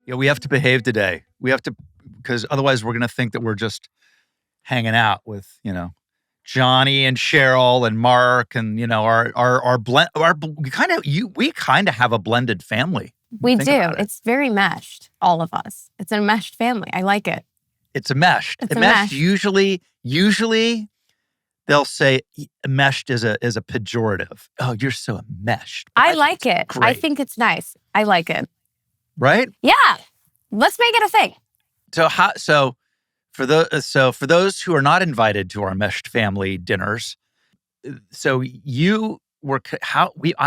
Yeah, we have to behave today. We have to, because otherwise we're going to think that we're just hanging out with, Johnny and Cheryl and Mark and, our blend. We kind of have a blended family. We do. It's very meshed, all of us. It's a meshed family. I like it. It's a meshed. It's a meshed. Usually they'll say meshed is a pejorative. Oh, you're so meshed. I like it. Great. I think it's nice. I like it. Right? Yeah. Let's make it a thing. So for those who are not invited to our meshed family dinners, so I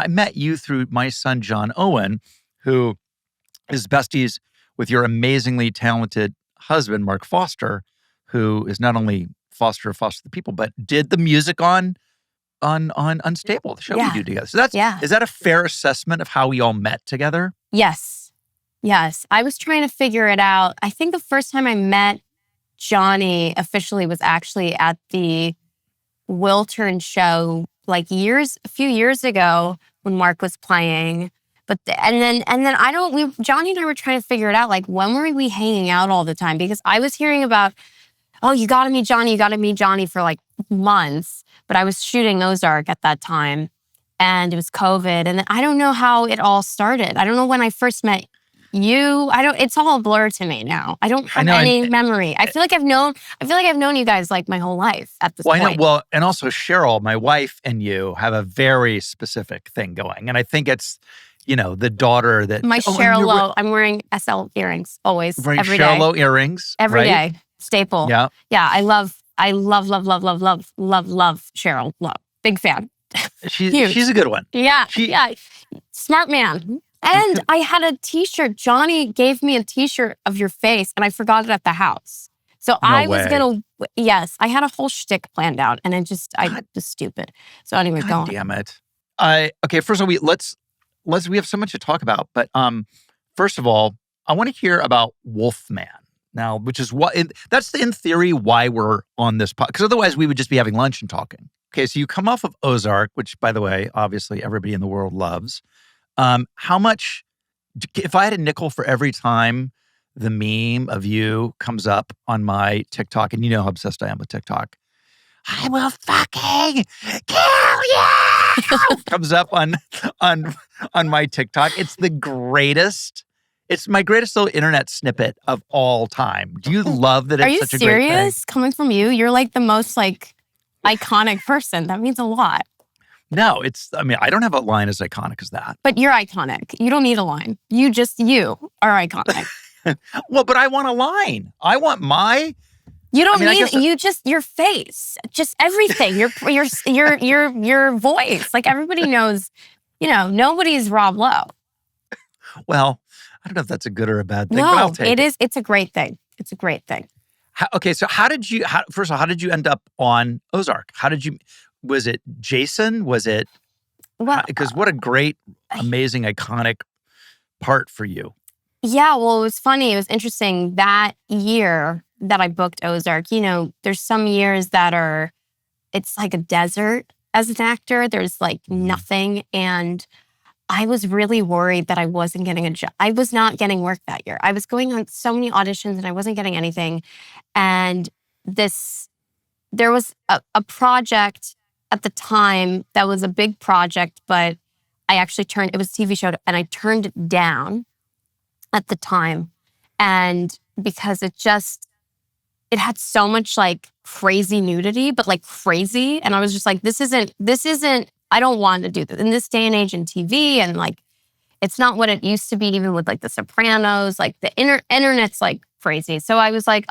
met you through my son John Owen, who is besties with your amazingly talented husband Mark Foster, who is not only Foster the People, but did the music on Unstable, the show we do together. So is that a fair assessment of how we all met together? Yes. I was trying to figure it out. I think the first time I met Johnny officially was actually at the Wiltern show, like a few years ago when Mark was playing. But Johnny and I were trying to figure it out. Like, when were we hanging out all the time? Because I was hearing about, oh, you got to meet Johnny for like months. But I was shooting Ozark at that time, and it was COVID. And I don't know how it all started. I don't know when I first met you. It's all a blur to me now. I don't have any memory. I feel like I've known you guys like my whole life at this point. I know. Well, and also Cheryl, my wife, and you have a very specific thing going. And I think it's, the daughter that... My Cheryl Lowe. I'm wearing SL earrings always, every day. Cheryl Lowe earrings. Every day. Staple. Yeah. Yeah, I love Cheryl Lowe. Big fan. She's a good one. Yeah. Smart man. And I had a t-shirt. Johnny gave me a t-shirt of your face, and I forgot it at the house. So I was going to... Yes, I had a whole shtick planned out, and I was stupid. So anyway, go on. Damn it. Okay, first of all, we have so much to talk about. But first of all, I want to hear about Wolfman. Now, which is that's in theory why we're on this podcast, because otherwise we would just be having lunch and talking. Okay, so you come off of Ozark, which, by the way, obviously everybody in the world loves. How much, if I had a nickel for every time the meme of you comes up on my TikTok, and you know how obsessed I am with TikTok, I will fucking kill you, comes up on my TikTok. It's the greatest. It's my greatest little internet snippet of all time. Do you love that it's such a great thing? Are you serious? Coming from you, you're like the most iconic person. That means a lot. No, I don't have a line as iconic as that. But you're iconic. You don't need a line. You are iconic. Well, but I want a line. I want my... You don't your face, just everything, your voice. Like, everybody knows, nobody's Rob Lowe. Well, I don't know if that's a good or a bad thing, no, but I'll take it. It is. It's a great thing. It's a great thing. So first of all, how did you end up on Ozark? Was it Jason? Was it, because what a great, amazing, iconic part for you. Yeah, well, it was funny. It was interesting. That year that I booked Ozark, there's some years that it's like a desert as an actor. There's like nothing. And I was really worried that I wasn't getting a job. I was not getting work that year. I was going on so many auditions and I wasn't getting anything. And there was a project at the time that was a big project, but I actually it was a TV show, and I turned it down at the time. And because it had so much like crazy nudity, but like crazy. And I was just like, this isn't, I don't want to do this in this day and age in TV. And like, it's not what it used to be, even with like The Sopranos, like the internet's like crazy. So I was like,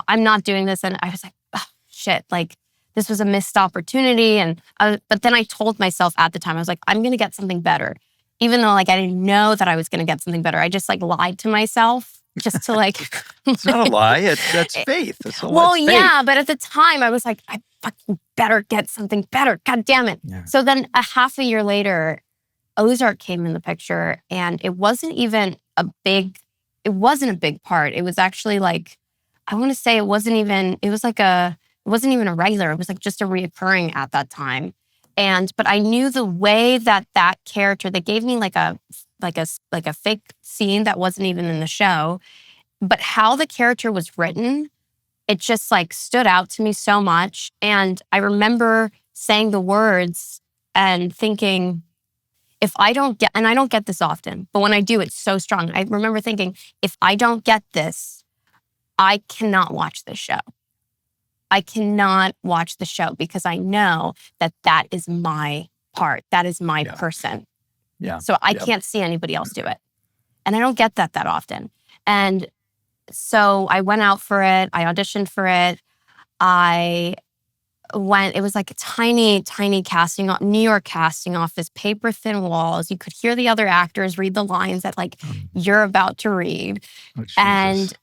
I'm not doing this. And I was like, oh, shit, like this was a missed opportunity. But then I told myself at the time, I was like, I'm going to get something better. Even though like I didn't know that I was going to get something better. I just like lied to myself just to like. It's not a lie. That's faith. Well, yeah, but at the time I was like, I fucking better get something better. God damn it. Yeah. So then a half a year later, Ozark came in the picture, and it wasn't even a big part. It was actually like, I want to say it wasn't even a regular. It was like just a reoccurring at that time. But I knew the way that character, they gave me like a fake scene that wasn't even in the show. But how the character was written, it just like stood out to me so much. And I remember saying the words and thinking, if I don't get, and I don't get this often, but when I do, it's so strong. I remember thinking, if I don't get this, I cannot watch this show. I cannot watch the show because I know that that is my part. That is my person. Yeah. So I can't see anybody else do it. And I don't get that often. And so I went out for it. I auditioned for it. It was like a tiny, tiny New York casting office, paper thin walls. You could hear the other actors read the lines that like you're about to read. Oh, Jesus. And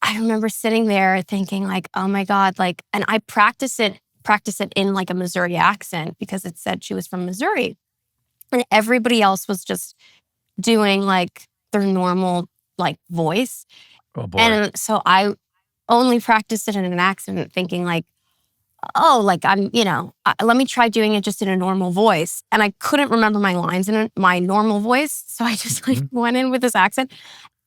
I remember sitting there thinking like, oh my God, like, and I practiced it in like a Missouri accent because it said she was from Missouri. And everybody else was just doing like their normal like voice. Oh boy. And so I only practiced it in an accent thinking like, oh, like I'm, let me try doing it just in a normal voice. And I couldn't remember my lines in my normal voice. So I just like went in with this accent.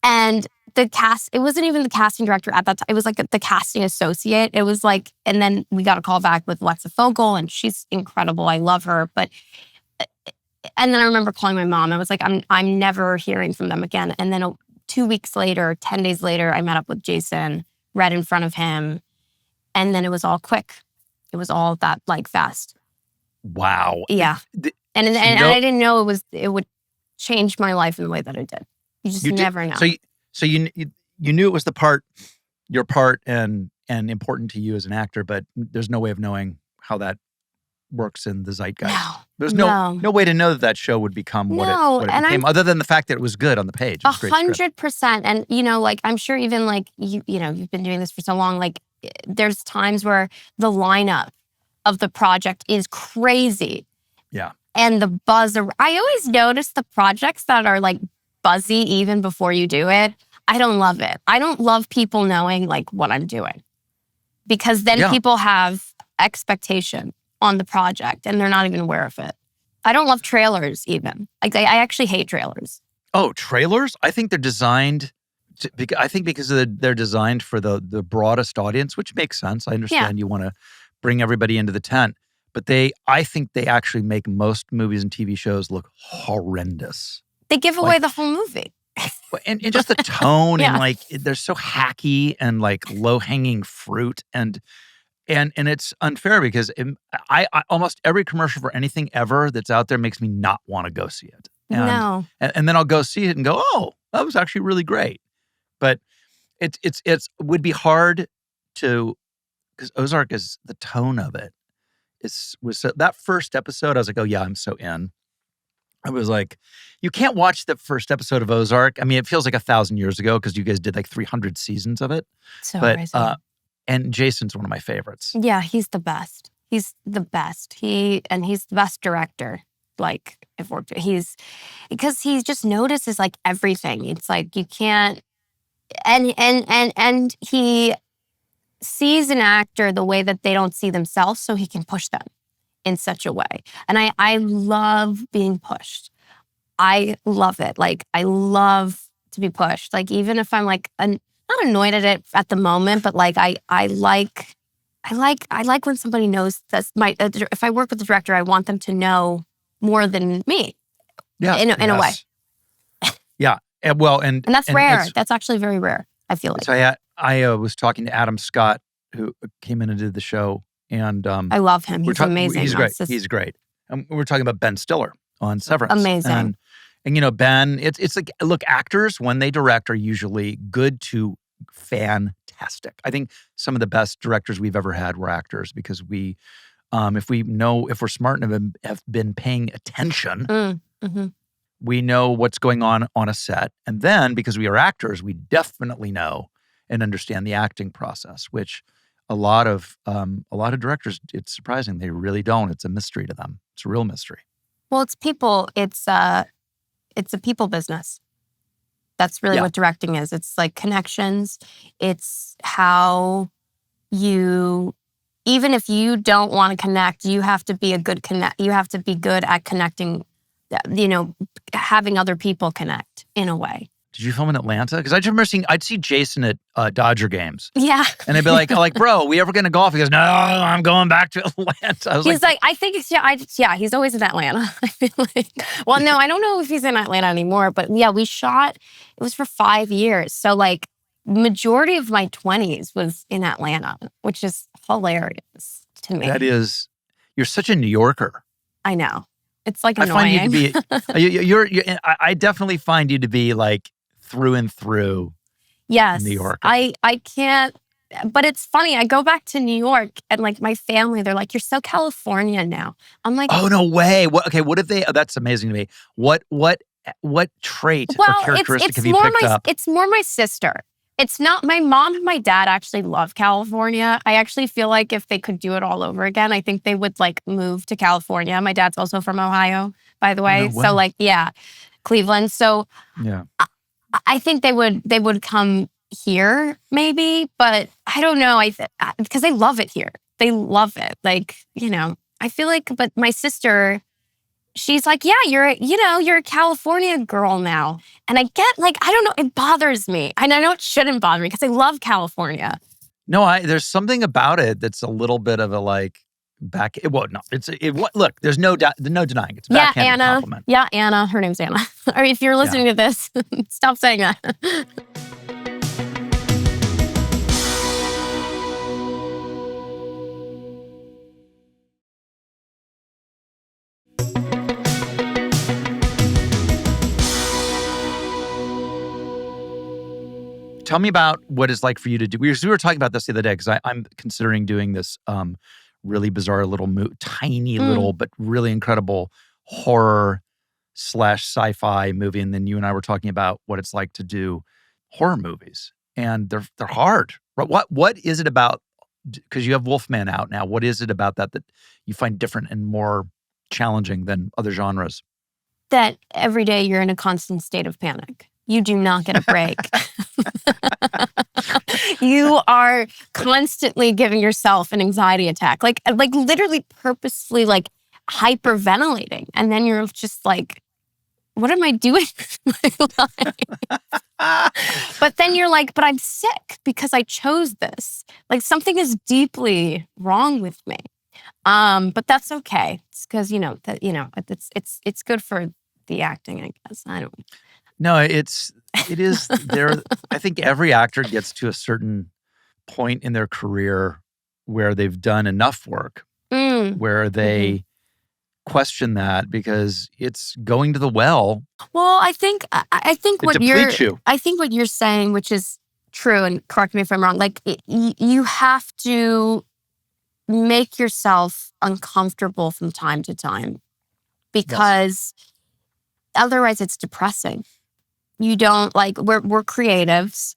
And it wasn't even the casting director at that time. It was like the casting associate. It was like, and then we got a call back with Lexa Fogel and she's incredible. I love her. And then I remember calling my mom. I was like, I'm never hearing from them again. And then 2 weeks later, 10 days later, I met up with Jason, read in front of him. And then it was all quick. It was all that like fast. Wow. Yeah. And I didn't know it would change my life in the way that it did. You just never know. So you knew it was your part and important to you as an actor, but there's no way of knowing how that works in the zeitgeist. No. There's no way to know that show would become what it became, other than the fact that it was good on the page. 100%. And like I'm sure even like you've been doing this for so long, like there's times where the lineup of the project is crazy. Yeah. And the buzz, I always notice the projects that are like buzzy even before you do it. I don't love it. I don't love people knowing like what I'm doing because then people have expectation on the project and they're not even aware of it. I don't love trailers even. Like I actually hate trailers. Oh, trailers? I think they're designed because they're designed for the broadest audience, which makes sense. I understand you want to bring everybody into the tent, but I think they actually make most movies and TV shows look horrendous. They give away the whole movie. And just the tone and like they're so hacky and like low-hanging fruit and it's unfair because I almost every commercial for anything ever that's out there makes me not want to go see it. And then I'll go see it and go, oh, that was actually really great. But it would be hard because Ozark is the tone of it. That first episode, I was like, oh yeah, I'm so in. I was like, you can't watch the first episode of Ozark. I mean, it feels like 1,000 years ago because you guys did like 300 seasons of it. So crazy. And Jason's one of my favorites. Yeah, he's the best. He's the best. He's the best director. Like because he just notices like everything. It's like you can't, and he sees an actor the way that they don't see themselves, so he can push them in such a way. And I love being pushed. I love it. Like I love to be pushed. Like even if I'm like not annoyed at it at the moment, but like I like when somebody knows that's if I work with the director, I want them to know more than me. Yeah, in a way. Yeah, and that's rare. That's actually very rare. I feel like. So I was talking to Adam Scott, who came in and did the show, and I love him. He's amazing. He's great. He's great. And we're talking about Ben Stiller on Severance. Amazing. And Ben, it's like, look, actors when they direct are usually good to fantastic. I think some of the best directors we've ever had were actors because if we're smart and have been paying attention, we know what's going on a set. And then because we are actors, we definitely know and understand the acting process, which a lot of directors, it's surprising, they really don't. It's a mystery to them. It's a real mystery. Well, it's people. It's a people business. That's really what directing is. It's like connections. It's how even if you don't want to connect, you have to be you have to be good at connecting having other people connect in a way. Did you film in Atlanta? Because I just remember I'd see Jason at Dodger games. Yeah. And I'd be like, bro, we ever going to golf? He goes, no, I'm going back to Atlanta. I was he's like, I think he's always in Atlanta. I feel like, well, no, I don't know if he's in Atlanta anymore, but yeah, we shot, it was for 5 years. So like majority of my 20s was in Atlanta, which is hilarious to me. That is, you're such a New Yorker. I know. It's like annoying. I find you to be, I definitely find you to be like through and through. Yes. New York. I can't, but it's funny. I go back to New York and like my family, they're like, you're so California now. I'm like, oh, no way. What if they, that's amazing to me. What trait or characteristic have you picked up? It's more my sister. It's not, my mom and my dad actually love California. I actually feel like if they could do it all over again, I think they would like move to California. My dad's also from Ohio, by the way. No way. So like, yeah, Cleveland. So yeah, I think they would come here maybe, but I don't know. Because they love it here. They love it. Like, I feel like, but my sister, she's like, yeah, you're a California girl now. And I get like, I don't know, it bothers me. And I know it shouldn't bother me because I love California. No, there's something about it that's a little bit of a like look, there's no denying it's a backhanded compliment. Yeah, Anna. Her name's Anna. Or if you're listening to this, stop saying that. Tell me about what it's like for you to do. We were talking about this the other day because I'm considering doing this really bizarre little tiny little but really incredible horror / sci-fi movie. And then you and I were talking about what it's like to do horror movies, and they're hard. What is it about? Because you have Wolfman out now. What is it about that you find different and more challenging than other genres? That every day you're in a constant state of panic. You do not get a break. You are constantly giving yourself an anxiety attack, like literally purposefully like hyperventilating. And then you're just like, what am I doing with my life? But then you're like, but I'm sick because I chose this. Like something is deeply wrong with me. But that's okay. It's because, it's good for the acting, I guess. I don't know. No, it is there. I think every actor gets to a certain point in their career where they've done enough work, where they question that because it's going to the well. Well, I think what you're saying, which is true, and correct me if I'm wrong, like you have to make yourself uncomfortable from time to time because otherwise it's depressing. You don't we're creatives.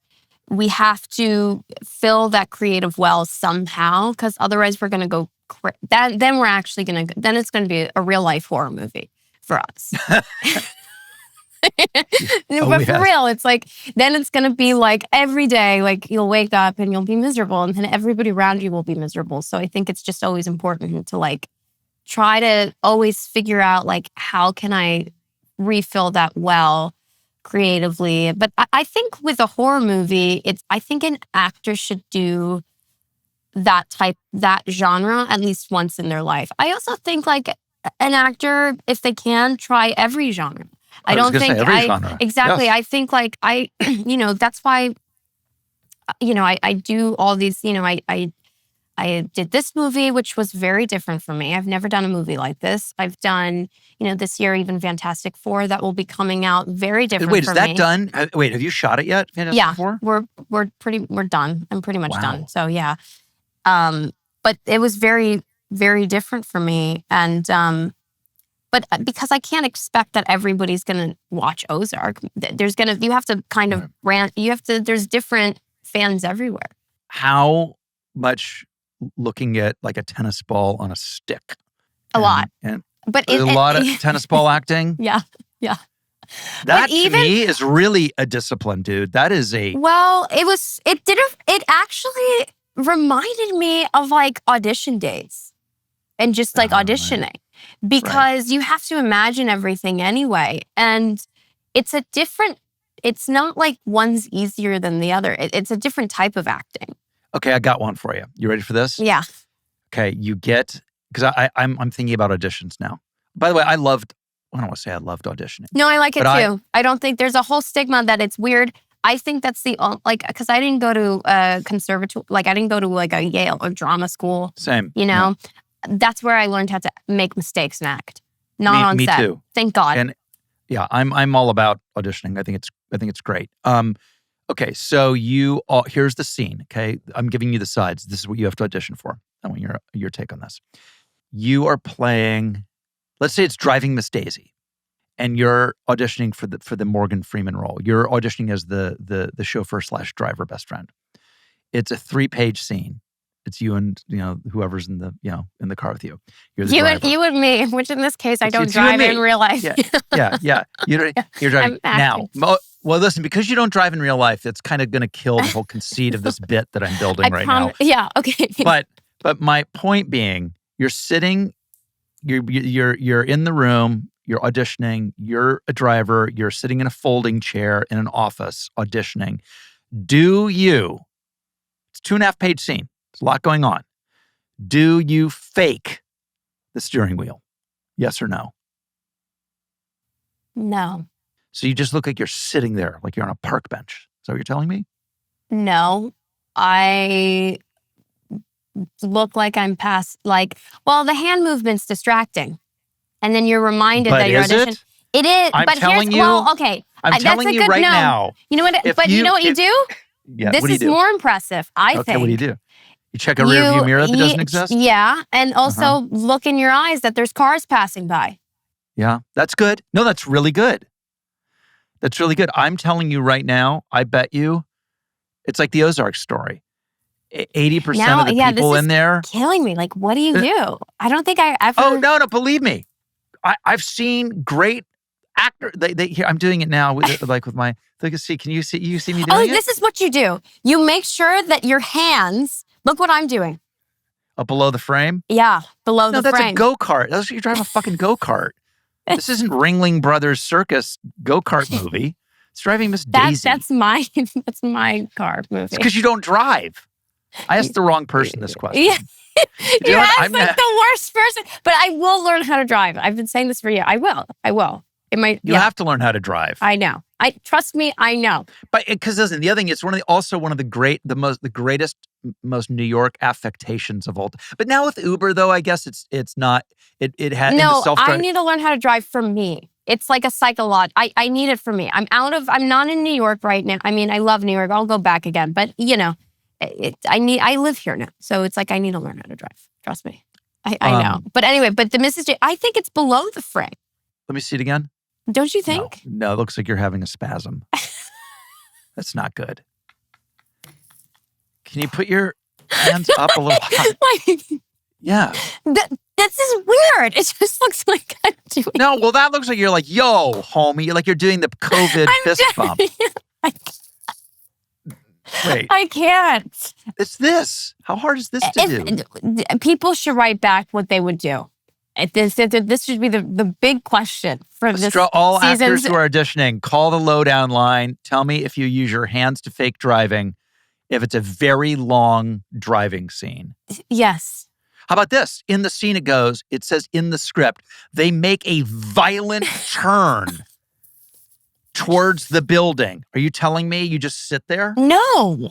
We have to fill that creative well somehow because otherwise we're going to go, then we're actually going to, then it's going to be a real life horror movie for us. But for real, it's like, then it's going to be like every day, like you'll wake up and you'll be miserable and then everybody around you will be miserable. So I think it's just always important to like try to always figure out like, how can I refill that well creatively. But I think with a horror movie, I think an actor should do that genre at least once in their life. I also think like an actor, if they can, try every genre. I don't think every genre. Exactly. Yes. I think like that's why, I do all these, I did this movie, which was very different for me. I've never done a movie like this. I've done, this year, even Fantastic Four that will be coming out, very different for me. Wait, is that done? Wait, have you shot it yet, Fantastic Four? We're done. I'm pretty much done. So yeah. But it was very, very different for me. And, but because I can't expect that everybody's going to watch Ozark. You have to kind of there's different fans everywhere. How much looking at like a tennis ball on a stick? A lot. But a lot of tennis ball acting? Yeah. That to me is really a discipline, dude. That is Well, it actually reminded me of like audition days and just like auditioning. because you have to imagine everything anyway. And it's not like one's easier than the other. It's a different type of acting. Okay, I got one for you. You ready for this? Yeah. Okay, because I'm thinking about auditions now. By the way, I don't want to say I loved auditioning. No, I like it too. I don't think there's a whole stigma that it's weird. I think that's because I didn't go to a conservatory, I didn't go to like a Yale or drama school. Same. That's where I learned how to make mistakes and act. Not on set. Me too. Thank God. And yeah, I'm all about auditioning. I think it's great. Okay, so here's the scene. Okay, I'm giving you the sides. This is what you have to audition for. I want your take on this. You are playing. Let's say it's Driving Miss Daisy, and you're auditioning for the Morgan Freeman role. You're auditioning as the chauffeur/driver best friend. It's a 3-page scene. It's you and whoever's in the car with you. You're the driver. You and me, which in this case I don't drive in real life. Yeah. You're driving now. Well, listen, because you don't drive in real life, it's kind of going to kill the whole conceit of this bit that I'm building now. Yeah. Okay. But my point being, you're sitting, you're in the room, you're auditioning, you're a driver, you're sitting in a folding chair in an office auditioning. It's a 2.5-page scene. There's a lot going on. Do you fake the steering wheel? Yes or no? No. So you just look like you're sitting there, like you're on a park bench. Is that what you're telling me? No. I look like I'm the hand movement's distracting. And then you're reminded that you're auditioning. It is. I'm telling you. Well, okay. I'm telling you right now. You know what? You know what you do? Yeah. This is more impressive, I think. Okay, what do you do? You check a rearview mirror that doesn't exist? Yeah. And also look in your eyes that there's cars passing by. Yeah. That's good. No, that's really good. That's really good. I'm telling you right now, I bet you, it's like the Ozark story. 80% of the people in there. Killing me. Like, what do you do? I don't think I ever. Oh, no, believe me. I've seen great actors. I'm doing it now with my. Can you see me doing it? Oh, this is what you do. You make sure that your hands. Look what I'm doing. Below the frame? Yeah, below the frame. No, that's a go-kart. You're driving a fucking go-kart. This isn't Ringling Brothers Circus go-kart movie. It's Driving Miss Daisy. That's my car movie. It's because you don't drive. I asked the wrong person this question. Yeah. You asked the worst person. But I will learn how to drive. I've been saying this for you. I will. You have to learn how to drive. I know. Trust me, I know. But because listen, the other thing, it's one of the greatest, most New York affectations of all time. But now with Uber, though, I guess it's not. It has no. I need to learn how to drive for me. It's like a psychological. I need it for me. I'm not in New York right now. I mean, I love New York. I'll go back again. But I live here now, so it's like I need to learn how to drive. Trust me. I know. But anyway, the Mrs. J. I think it's below the frame. Let me see it again. Don't you think? No, it looks like you're having a spasm. That's not good. Can you put your hands up a little higher? Yeah. This is weird. It just looks like I'm doing. No, well, that looks like you're like, yo, homie. Like you're doing the COVID fist bump. Wait. I can't. It's this. How hard is this to do? People should write back what they would do. This should be the big question for this season. All actors who are auditioning, call the lowdown line. Tell me if you use your hands to fake driving, if it's a very long driving scene. Yes. How about this? In the scene it says in the script, they make a violent turn towards the building. Are you telling me you just sit there? No.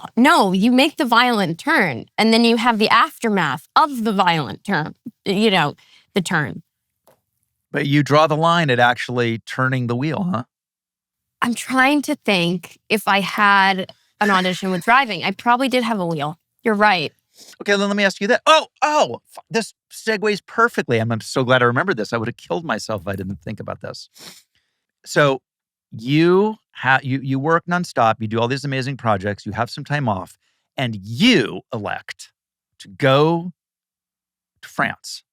You make the violent turn, and then you have the aftermath of the violent turn. The turn. But you draw the line at actually turning the wheel, huh? I'm trying to think if I had an audition with driving. I probably did have a wheel. You're right. Okay, then let me ask you that. This segues perfectly. I'm so glad I remembered this. I would have killed myself if I didn't think about this. So you work nonstop. You do all these amazing projects. You have some time off, and you elect to go to France,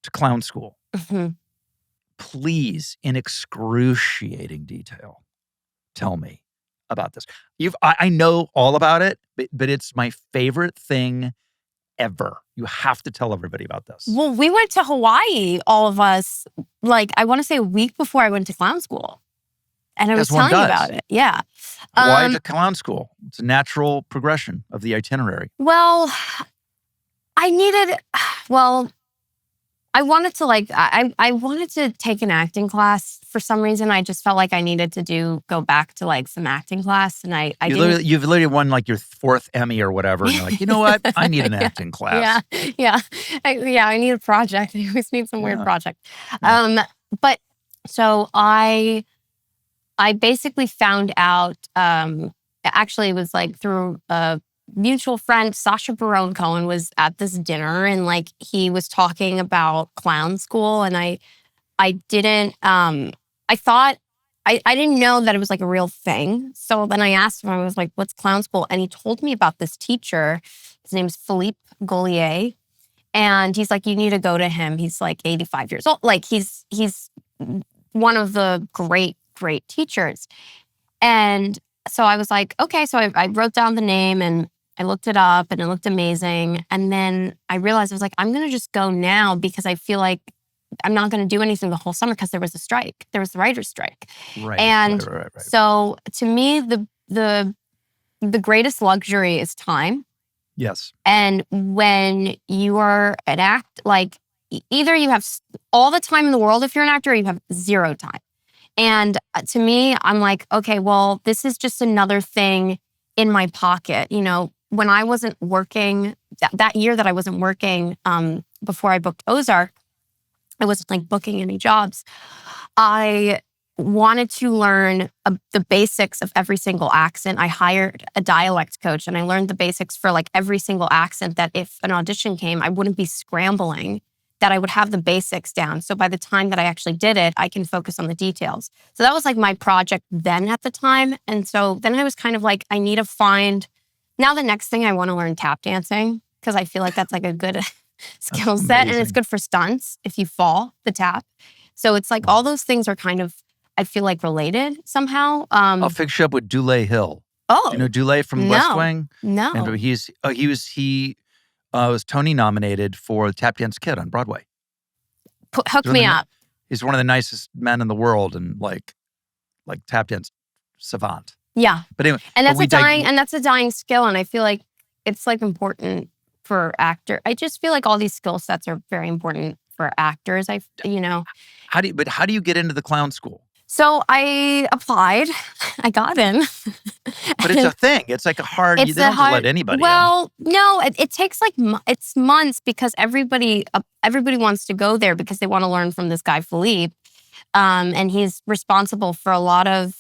to clown school. Mm-hmm. Please, in excruciating detail, tell me about this. I know all about it, but it's my favorite thing ever. You have to tell everybody about this. Well, we went to Hawaii, all of us, like, I want to say a week before I went to clown school. And I was telling you about it. Yeah. Hawaii to clown school. It's a natural progression of the itinerary. Well, I wanted to I wanted to take an acting class for some reason. I just felt like I needed to go back to like some acting class, and you've literally won like your 4th Emmy or whatever, and you're like, you know what? I need an acting class. I need a project. I always need some weird project. But so I basically found out. Actually, it was like through a mutual friend, Sacha Baron Cohen, was at this dinner, and like he was talking about clown school, and I didn't I didn't know that it was like a real thing. So then I asked him, I was like, what's clown school? And he told me about this teacher. His name's Philippe Gaulier. And he's like, you need to go to him. He's like 85 years old. Like he's one of the great teachers. And so I was like, okay. So I wrote down the name and I looked it up and it looked amazing. And then I realized I was like, I'm going to just go now because I feel like I'm not going to do anything the whole summer because there was a strike. There was the writer's strike. Right. And right. So to me, the greatest luxury is time. Yes. And when you are an either you have all the time in the world if you're an actor, or you have zero time. And to me, I'm like, okay, well, this is just another thing in my pocket. You know, when I wasn't working, that year that I wasn't working before I booked Ozark, I wasn't like booking any jobs. I wanted to learn the basics of every single accent. I hired a dialect coach and I learned the basics for like every single accent, that if an audition came, I wouldn't be scrambling, that I would have the basics down. So by the time that I actually did it, I can focus on the details. So that was like my project then at the time. And so then I was kind of like, I need to find, now the next thing I want to learn tap dancing, because I feel like that's like a good skill set and it's good for stunts if you fall the tap. So it's like all those things are kind of, I feel like, related somehow. I'll fix you up with Dule Hill. Oh. Do you know Dule from West Wing? No. And he was Tony nominated for the Tap Dance Kid on Broadway. Hook me up. He's one of the nicest men in the world and like tap dance savant. Yeah. But anyway. And that's a dying skill. And I feel like it's like important for actor. I just feel like all these skill sets are very important for actors. How do you get into the clown school? So I applied. I got in. But it's a thing. It's like they don't just let anybody in. Well, no, it takes like it's months because everybody wants to go there because they want to learn from this guy Philippe, and he's responsible for a lot of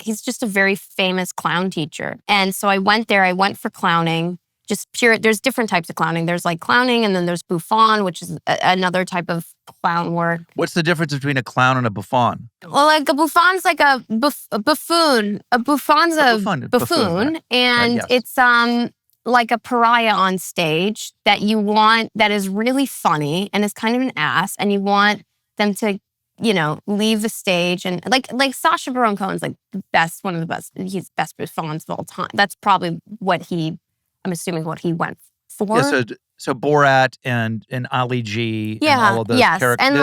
he's just a very famous clown teacher. And so I went there. I went for clowning. Just pure, there's different types of clowning. There's like clowning and then there's bouffon, which is another type of clown work. What's the difference between a clown and a bouffon? Well, like a bouffon's like a buffoon. A bouffon's a buffoon. Right. And yes. It's like a pariah on stage that you want, that is really funny and is kind of an ass, and you want them to, leave the stage. And like Sacha Baron Cohen's like one of the best, he's best bouffons of all time. That's probably I'm assuming what he went for. Yeah, so Borat and Ali G and all of those characters, and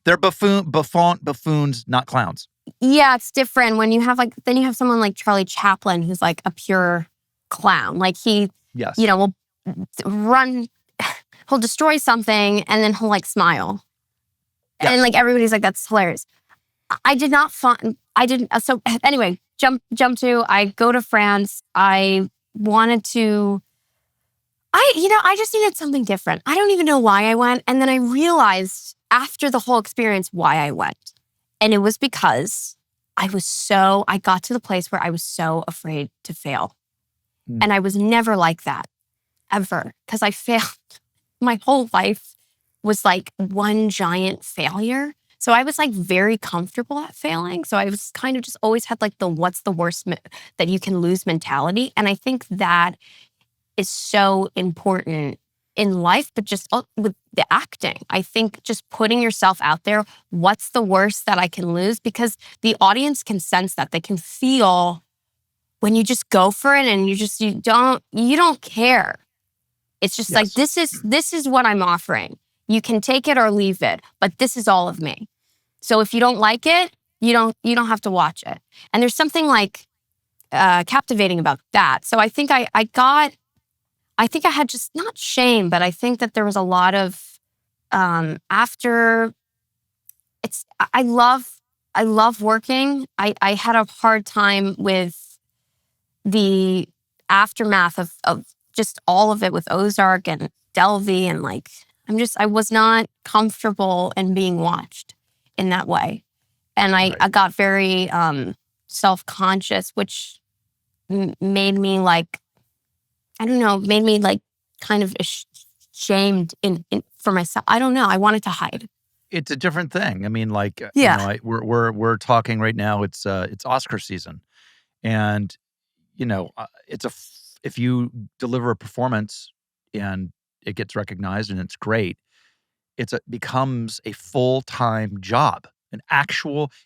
they're buffoons, not clowns. Yeah, it's different when you have then you have someone like Charlie Chaplin who's like a pure clown. Like he, will run, he'll destroy something and then he'll like smile, and like everybody's like, that's hilarious. So anyway, jump to, I go to France. I wanted to, I just needed something different. I don't even know why I went. And then I realized after the whole experience why I went. And it was because I got to the place where I was so afraid to fail. And I was never like that, ever. Because I failed. My whole life was like one giant failure. So I was like very comfortable at failing. So I was kind of just always had like the what's the worst that you can lose mentality. And I think that is so important in life, but just with the acting. I think just putting yourself out there, what's the worst that I can lose? Because the audience can sense that. They can feel when you just go for it and you don't care. It's just like, this is what I'm offering. You can take it or leave it, but this is all of me. So if you don't like it, you don't have to watch it. And there's something like captivating about that. So I think I had just not shame, but I think that there was a lot of I love working. I had a hard time with the aftermath of just all of it with Ozark and Delvey, and like I was not comfortable in being watched in that way. And I got very self-conscious, which made me like, I don't know, made me like kind of ashamed for myself. I don't know. I wanted to hide. It's a different thing. I mean, like, you know, we're talking right now. It's Oscar season, and you know, if you deliver a performance and it gets recognized and it's great, becomes a full-time job.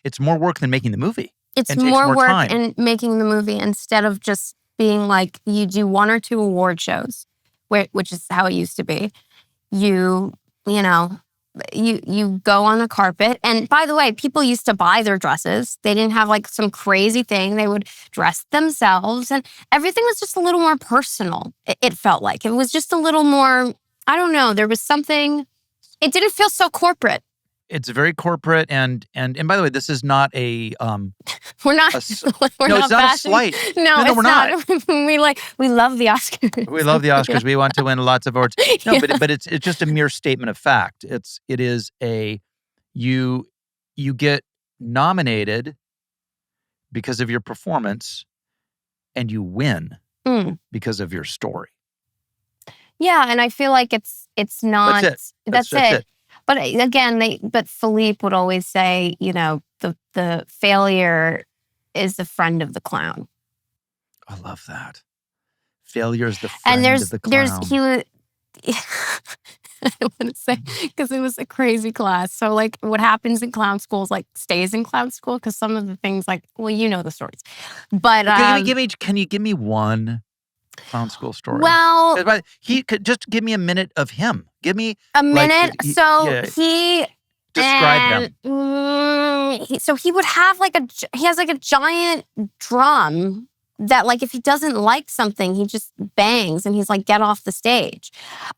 It's more work than making the movie. It's more work in making the movie instead of just being like, you do 1 or 2 award shows, which is how it used to be. You go on the carpet. And by the way, people used to buy their dresses. They didn't have like some crazy thing. They would dress themselves, and everything was just a little more personal. It felt like it was just a little more, I don't know. There was something, it didn't feel so corporate. It's very corporate, and by the way, this is not a we're not. It's not a slight. No, we're not. we love the Oscars. We love the Oscars. We want to win lots of awards. No, but it's just a mere statement of fact. It is you get nominated because of your performance, and you win because of your story. Yeah, and I feel like it's not. That's it. But again, but Philippe would always say, you know, the failure is the friend of the clown. I love that. Failure is the friend of the clown. I don't want to say, because it was a crazy class. So like what happens in clown schools, like stays in clown school, because some of the things like, well, you know the stories. But can you give me one clown school story? Well, he could just give me a minute of him. Give me a minute. He describe him. So he would have he has like a giant drum that like if he doesn't like something, he just bangs and he's like, get off the stage.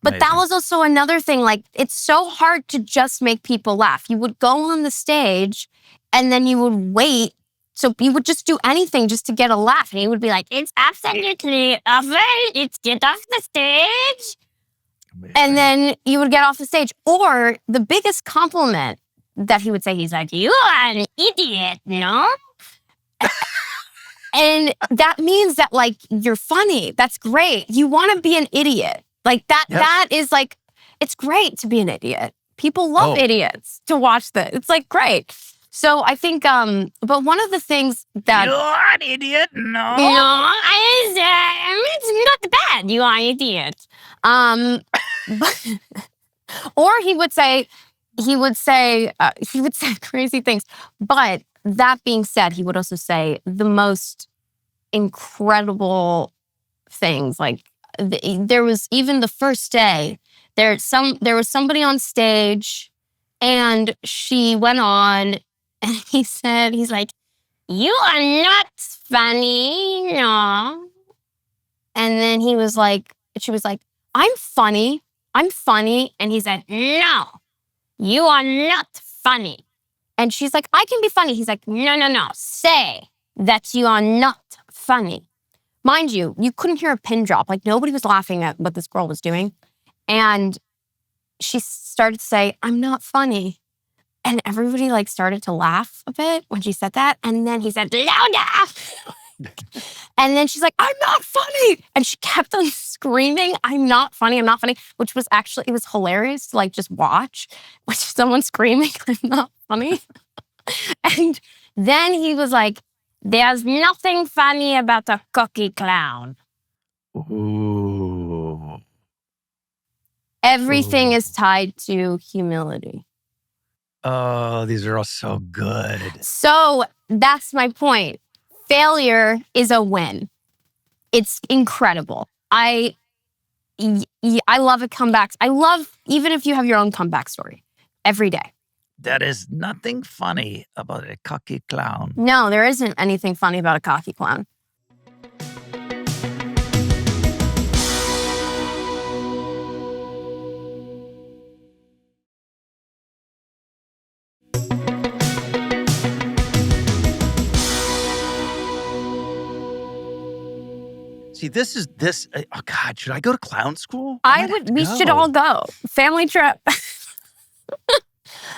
But that was also another thing. Like it's so hard to just make people laugh. You would go on the stage and then you would wait. So you would just do anything just to get a laugh. And he would be like, it's absolutely outrageous. Get off the stage. Amazing. And then you would get off the stage. Or the biggest compliment that he would say, he's like, you are an idiot, no? And that means that like, you're funny. That's great. You want to be an idiot. Like that, that is like, it's great to be an idiot. People love idiots to watch this. It's like, great. So I think, but one of the things that— You're an idiot, no? No, it's not bad. You are an idiot. Or he would say crazy things. But that being said, he would also say the most incredible things. Like there was even the first day, there was somebody on stage and she went on and he's like, you are not funny, no. And then she was like, I'm funny. And he said, no, you are not funny. And she's like, I can be funny. He's like, no, say that you are not funny. Mind you, you couldn't hear a pin drop. Like nobody was laughing at what this girl was doing. And she started to say, I'm not funny. And everybody like started to laugh a bit when she said that. And then he said, louder. And then she's like, I'm not funny. And she kept on screaming, I'm not funny, which was actually, it was hilarious to like just watch someone screaming, I'm not funny. And then he was like, there's nothing funny about a cocky clown. Ooh. Everything is tied to humility. Oh, these are all so good. So that's my point. Failure is a win. It's incredible. I love a comeback. I love, even if you have your own comeback story, every day. There is nothing funny about a cocky clown. No, there isn't anything funny about a cocky clown. See, oh God, should I go to clown school? We should all go. Family trip.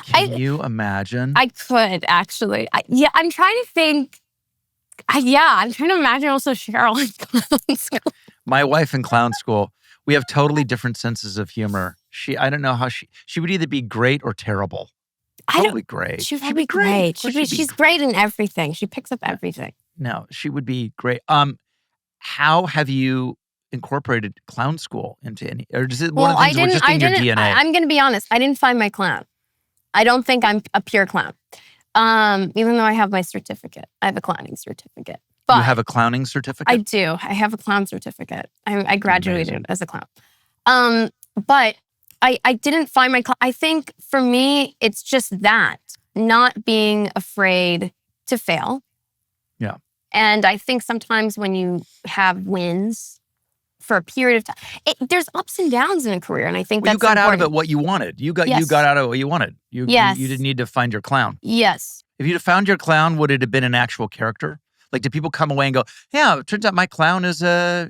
Can you imagine? I could, actually. I'm trying to think. I'm trying to imagine also Cheryl in clown school. My wife in clown school, we have totally different senses of humor. I don't know how she would either be great or terrible. Probably great. She'd be great. She's great in everything. She picks up everything. No, she would be great. How have you incorporated clown school into any, or is it one of the things that's just in your DNA? I'm going to be honest. I didn't find my clown. I don't think I'm a pure clown. Even though I have my certificate. I have a clowning certificate. But you have a clowning certificate? I do. I have a clown certificate. I graduated as a clown. But I didn't find my clown. I think for me, it's just that. Not being afraid to fail. Yeah. And I think sometimes when you have wins for a period of time, there's ups and downs in a career, and I think that's you got important. out of it what you wanted. You got out of it what you wanted. You didn't need to find your clown. Yes. If you'd have found your clown, would it have been an actual character? Like, did people come away and go, "Yeah, it turns out my clown is a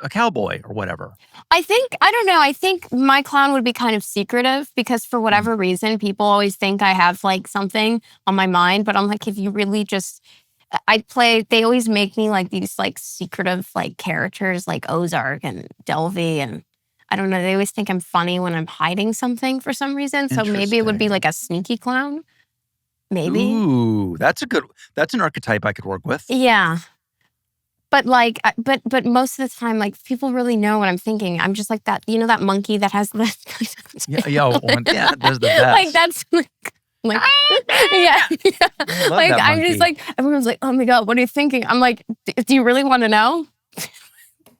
cowboy or whatever"? I don't know. I think my clown would be kind of secretive because for whatever reason, people always think I have like something on my mind. But I'm like, if you really just, they always make me like these like secretive like characters like Ozark and Delvey, and I don't know. They always think I'm funny when I'm hiding something for some reason. So maybe it would be like a sneaky clown. Maybe. Ooh, that's an archetype I could work with. Yeah. But like, but most of the time, like people really know what I'm thinking. I'm just like that, that monkey that has the there's the best. Like that's like yeah. Like I'm just like, everyone's like, oh my God, what are you thinking? I'm like, do you really want to know?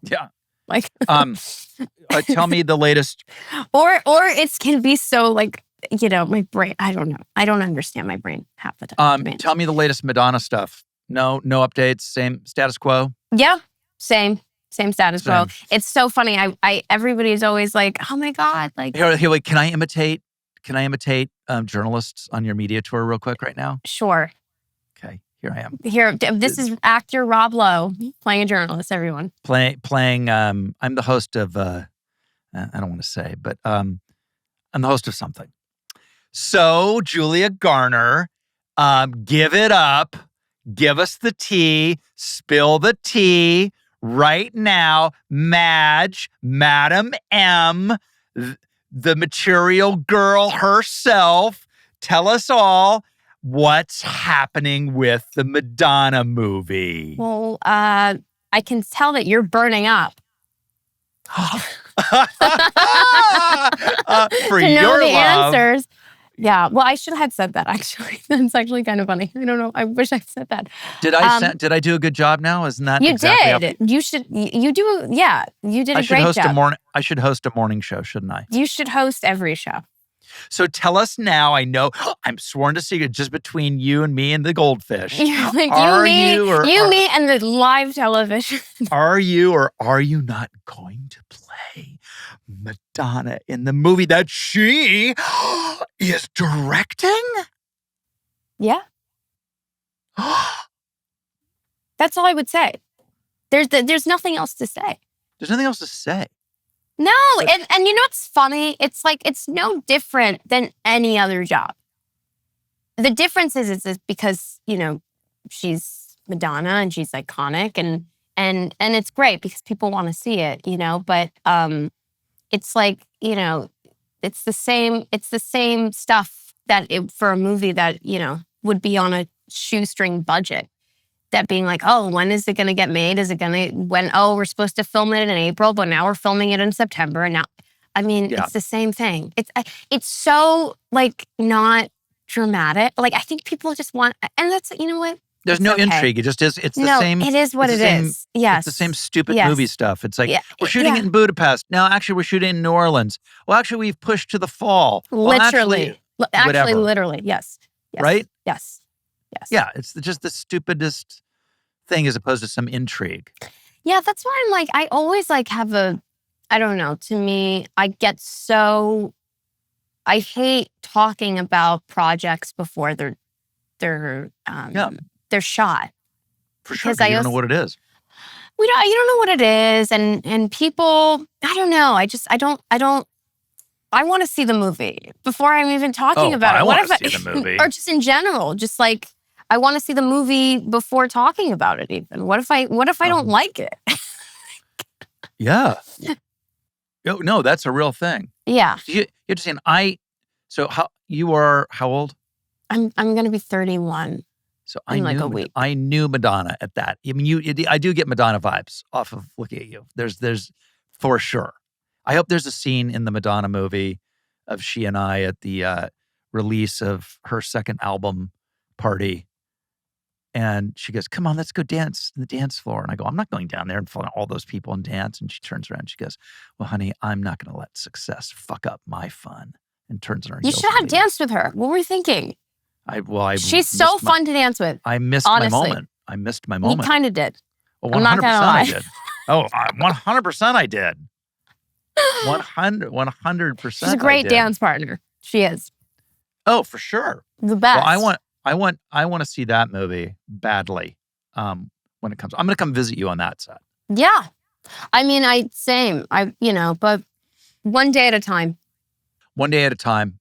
Yeah. Like, tell me the latest. Or it can be so like, my brain. I don't know. I don't understand my brain half the time. Tell me the latest Madonna stuff. No updates. Same status quo. Yeah, same status quo. It's so funny. Everybody's always like, oh my God, like. Here, wait. Can I imitate journalists on your media tour real quick right now? Sure. Okay, here I am. This is actor Rob Lowe playing a journalist. Everyone playing. I'm the host of. I don't want to say, but I'm the host of something. So Julia Garner, give it up. Give us the tea. Spill the tea right now. Madam M, the material girl herself. Tell us all what's happening with the Madonna movie. Well, I can tell that you're burning up. For to know your the love. answers. Yeah, well, I should have said that, actually. That's actually kind of funny. I don't know. I wish I said that. Did I do a good job now? Isn't that you exactly did. You should. You do. Yeah, you did a great job. I should host a morning show, shouldn't I? You should host every show. So tell us now. I know I'm sworn to secret just between you and me and the goldfish. Like you, me, and the live television. Are you or are you not going to play Madonna in the movie that she is directing? Yeah. That's all I would say. There's nothing else to say. There's nothing else to say. No, and you know what's funny? It's like it's no different than any other job. The difference is because, she's Madonna and she's iconic and it's great because people want to see it, but it's like, it's the same stuff that for a movie that, would be on a shoestring budget. That being like, oh, when is it going to get made? We're supposed to film it in April, but now we're filming it in September. And now, It's the same thing. It's so like not dramatic. Like I think people just want, and that's, you know what? There's It's no okay. intrigue. It just is. It's the No, same. it is what it's it the same- is. Yes. It's the same stupid Yes. movie stuff. It's like, Yeah, we're shooting yeah. it in Budapest. No, actually, we're shooting it in New Orleans. Well, actually, we've pushed to the fall. Well, Literally. Actually, whatever. literally. Yes. Right? Yes. Yes. Yeah, it's just the stupidest thing as opposed to some intrigue. Yeah, that's why I'm like, I always like have I don't know, to me, I hate talking about projects before they're shot. For sure, Because 'cause you don't know what it is. You don't know what it is, and people, I don't know. I want to see the movie before I'm even talking about it. I What want to see the movie. or just in general, just like I want to see the movie before talking about it. Even what if I don't like it? Yeah. No, that's a real thing. Yeah, You're just saying, so how old? I'm going to be 31. So In like a week. I knew Madonna at that. I mean, I do get Madonna vibes off of looking at you. There's for sure. I hope there's a scene in the Madonna movie of she and I at the release of her second album party. And she goes, "Come on, let's go dance on the dance floor." And I go, "I'm not going down there in front of all those people and dance." And she turns around and she goes, "Well, honey, I'm not going to let success fuck up my fun." And turns on her You heels should have and leaves. danced with her. What were you thinking? She's so fun to dance with. I missed honestly. my moment. I missed my moment. You kind of did. Well, I'm 100% not gonna I lie. did. Oh, 100% I did. 100%. She's a great dance partner. She is Oh, for sure. the best. Well, I want to see that movie badly. When it comes, I'm going to come visit you on that set. Yeah. I mean, but one day at a time. One day at a time.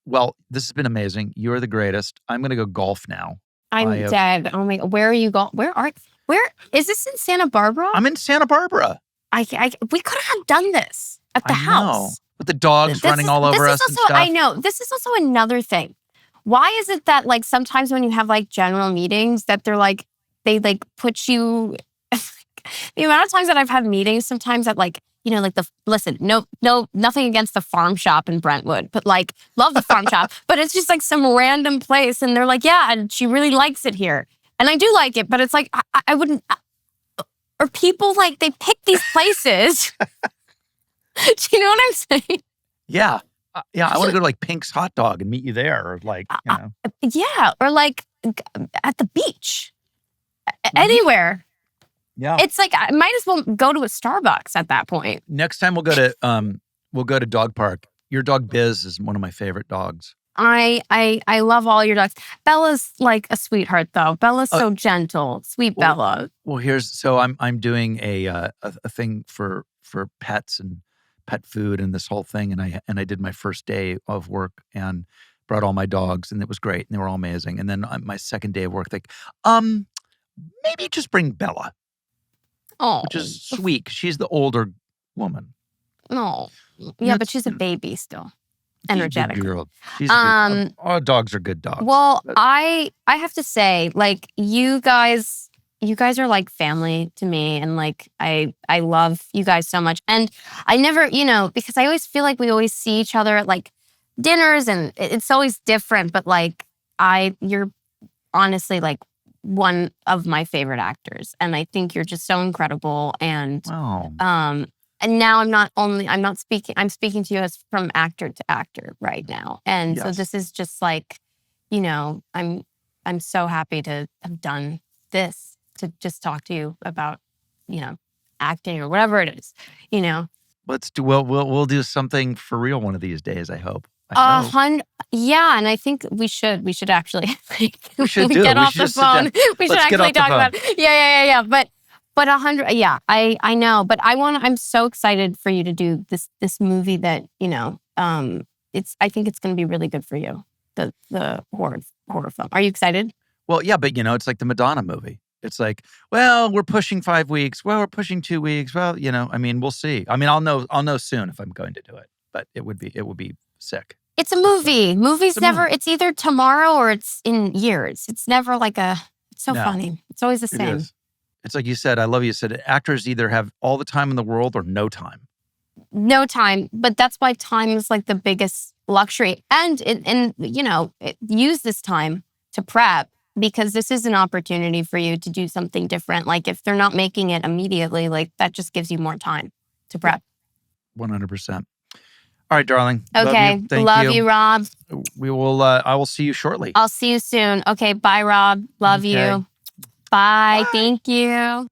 Well, this has been amazing. You're the greatest. I'm going to go golf now. I'm dead. Oh my, where are you going? Where is this in Santa Barbara? I'm in Santa Barbara. We could have done this at the house. With the dogs running all over us and stuff. I know. This is also another thing. Why is it that like sometimes when you have like general meetings that they put you the amount of times that I've had meetings sometimes that like, listen, no, nothing against the farm shop in Brentwood, but like love the farm shop, but it's just like some random place and they're like, yeah, and she really likes it here. And I do like it, but it's like, I wouldn't, or people like, they pick these places. Do you know what I'm saying? Yeah. I want to go to like Pink's Hot Dog and meet you there. Or like, yeah. Or like at the beach, anywhere. Yeah. It's like, I might as well go to a Starbucks at that point. Next time we'll go to dog park. Your dog Biz is one of my favorite dogs. I love all your dogs. Bella's like a sweetheart though. Bella's so gentle. Sweet Bella. Well, I'm doing a thing for pets and pet food and this whole thing. And I did my first day of work and brought all my dogs and it was great. And they were all amazing. And then my second day of work, like, maybe just bring Bella. Oh. Which is sweet. She's the older woman. No. Yeah, but she's a baby still. Energetic. She's a good, all dogs are good dogs. Well, I have to say, like, you guys are like family to me, and like I love you guys so much. And I never, because I always feel like we always see each other at like dinners, and it's always different. But like, you're honestly like one of my favorite actors, and I think you're just so incredible. And and now I'm speaking to you as from actor to actor right now. And so this is just like, I'm so happy to have done this, to just talk to you about, acting or whatever it is, Let's do, we'll do something for real one of these days, I hope. Yeah, and I think we should actually we should do get it. off the phone. We should actually talk about it. Yeah. But 100, yeah, I know. But I'm so excited for you to do this movie that, I think it's going to be really good for you. The horror film. Are you excited? Well, yeah, but it's like the Madonna movie. It's like, well, we're pushing 5 weeks. Well, we're pushing 2 weeks. Well, I mean, we'll see. I mean, I'll know soon if I'm going to do it. But it would be sick. It's a movie. It's either tomorrow or it's in years. It's never like it's so funny. It's always the same. It is. It's like you said, I love you said, actors either have all the time in the world or no time. No time, but that's why time is like the biggest luxury. And use this time to prep because this is an opportunity for you to do something different. Like if they're not making it immediately, like that just gives you more time to prep. 100%. All right, darling. Okay. Love you. Thank Love you, Rob. We will. I will see you shortly. I'll see you soon. Okay. Bye, Rob. Love Okay. you. Bye. Bye. Thank you.